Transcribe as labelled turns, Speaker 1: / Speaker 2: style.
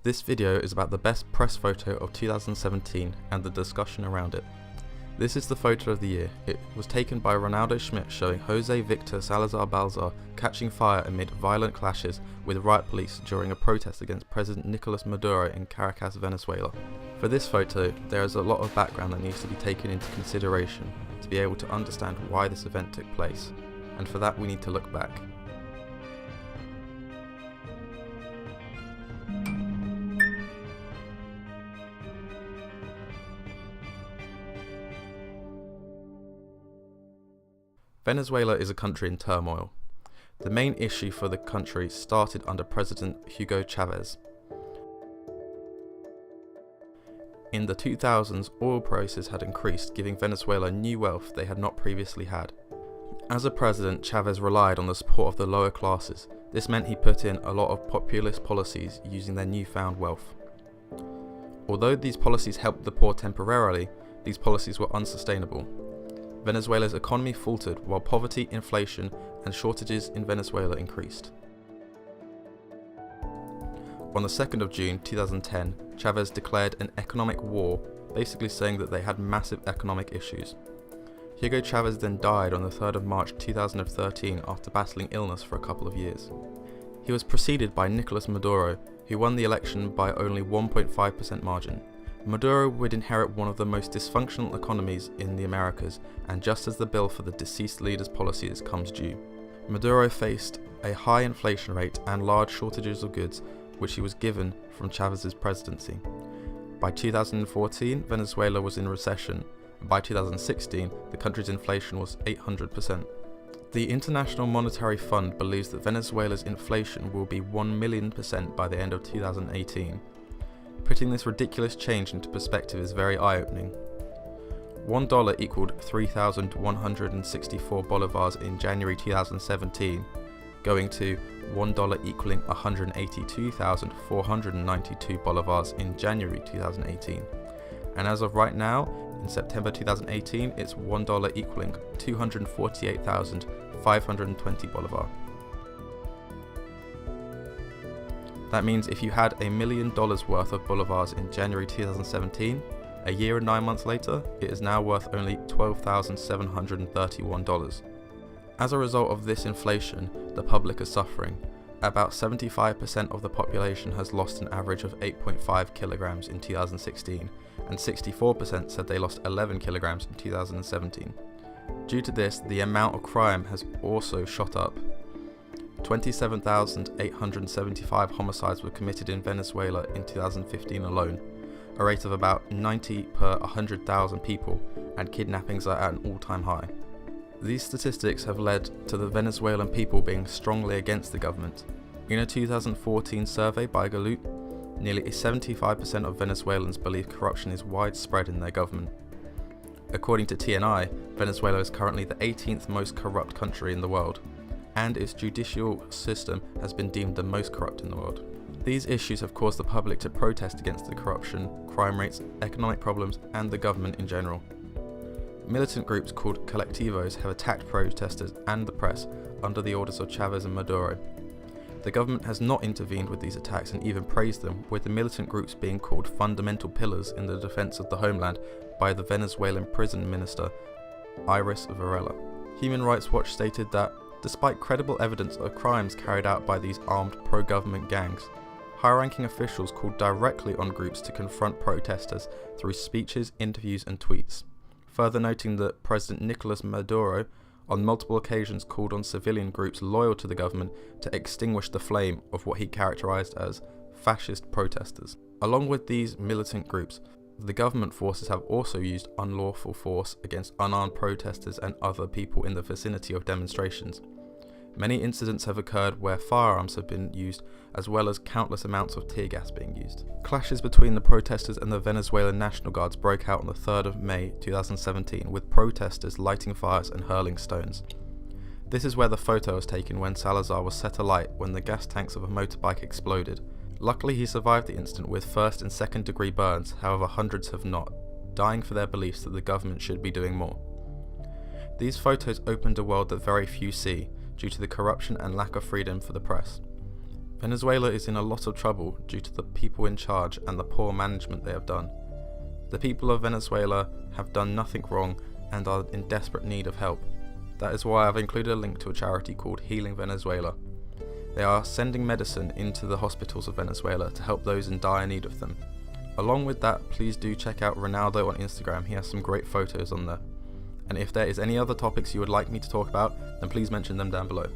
Speaker 1: This video is about the best press photo of 2017 and the discussion around it. This is the photo of the year. It was taken by Ronaldo Schmidt showing Jose Victor Salazar Balzar catching fire amid violent clashes with riot police during a protest against President Nicolas Maduro in Caracas, Venezuela. For this photo, there is a lot of background that needs to be taken into consideration to be able to understand why this event took place, and for that we need to look back. Venezuela is a country in turmoil. The main issue for the country started under President Hugo Chavez. In the 2000s, oil prices had increased, giving Venezuela new wealth they had not previously had. As a president, Chavez relied on the support of the lower classes. This meant he put in a lot of populist policies using their newfound wealth. Although these policies helped the poor temporarily, these policies were unsustainable. Venezuela's economy faltered while poverty, inflation, and shortages in Venezuela increased. On the 2nd of June 2010, Chavez declared an economic war, basically saying that they had massive economic issues. Hugo Chavez then died on the 3rd of March 2013 after battling illness for a couple of years. He was preceded by Nicolas Maduro, who won the election by only 1.5% margin. Maduro would inherit one of the most dysfunctional economies in the Americas, and just as the bill for the deceased leader's policies comes due. Maduro faced a high inflation rate and large shortages of goods, which he was given from Chavez's presidency. By 2014, Venezuela was in recession, and by 2016, the country's inflation was 800%. The International Monetary Fund believes that Venezuela's inflation will be 1,000,000% by the end of 2018. Putting this ridiculous change into perspective is very eye-opening. $1 equaled 3,164 bolivars in January 2017, going to $1 equaling 182,492 bolivars in January 2018. And as of right now, in September 2018, it's $1 equaling 248,520 bolivar. That means if you had $1 million worth of bolivars in January 2017, a year and 9 months later, it is now worth only $12,731. As a result of this inflation, the public is suffering. About 75% of the population has lost an average of 8.5 kilograms in 2016, and 64% said they lost 11 kilograms in 2017. Due to this, the amount of crime has also shot up. 27,875 homicides were committed in Venezuela in 2015 alone, a rate of about 90 per 100,000 people, and kidnappings are at an all-time high. These statistics have led to the Venezuelan people being strongly against the government. In a 2014 survey by Gallup, nearly 75% of Venezuelans believe corruption is widespread in their government. According to TNI, Venezuela is currently the 18th most corrupt country in the world, and its judicial system has been deemed the most corrupt in the world. These issues have caused the public to protest against the corruption, crime rates, economic problems, and the government in general. Militant groups called colectivos have attacked protesters and the press under the orders of Chavez and Maduro. The government has not intervened with these attacks and even praised them, with the militant groups being called fundamental pillars in the defense of the homeland by the Venezuelan prison minister, Iris Varela. Human Rights Watch stated that despite credible evidence of crimes carried out by these armed pro-government gangs, high-ranking officials called directly on groups to confront protesters through speeches, interviews and tweets. Further noting that President Nicolas Maduro on multiple occasions called on civilian groups loyal to the government to extinguish the flame of what he characterized as fascist protesters. Along with these militant groups, the government forces have also used unlawful force against unarmed protesters and other people in the vicinity of demonstrations. Many incidents have occurred where firearms have been used, as well as countless amounts of tear gas being used. Clashes between the protesters and the Venezuelan National Guards broke out on the 3rd of May 2017, with protesters lighting fires and hurling stones. This is where the photo was taken when Salazar was set alight when the gas tanks of a motorbike exploded. Luckily he survived the incident with 1st and 2nd degree burns, however hundreds have not, dying for their beliefs that the government should be doing more. These photos opened a world that very few see, due to the corruption and lack of freedom for the press. Venezuela is in a lot of trouble due to the people in charge and the poor management they have done. The people of Venezuela have done nothing wrong and are in desperate need of help. That is why I've included a link to a charity called Healing Venezuela. They are sending medicine into the hospitals of Venezuela to help those in dire need of them. Along with that, please do check out Ronaldo on Instagram, he has some great photos on there. And if there is any other topics you would like me to talk about, then please mention them down below.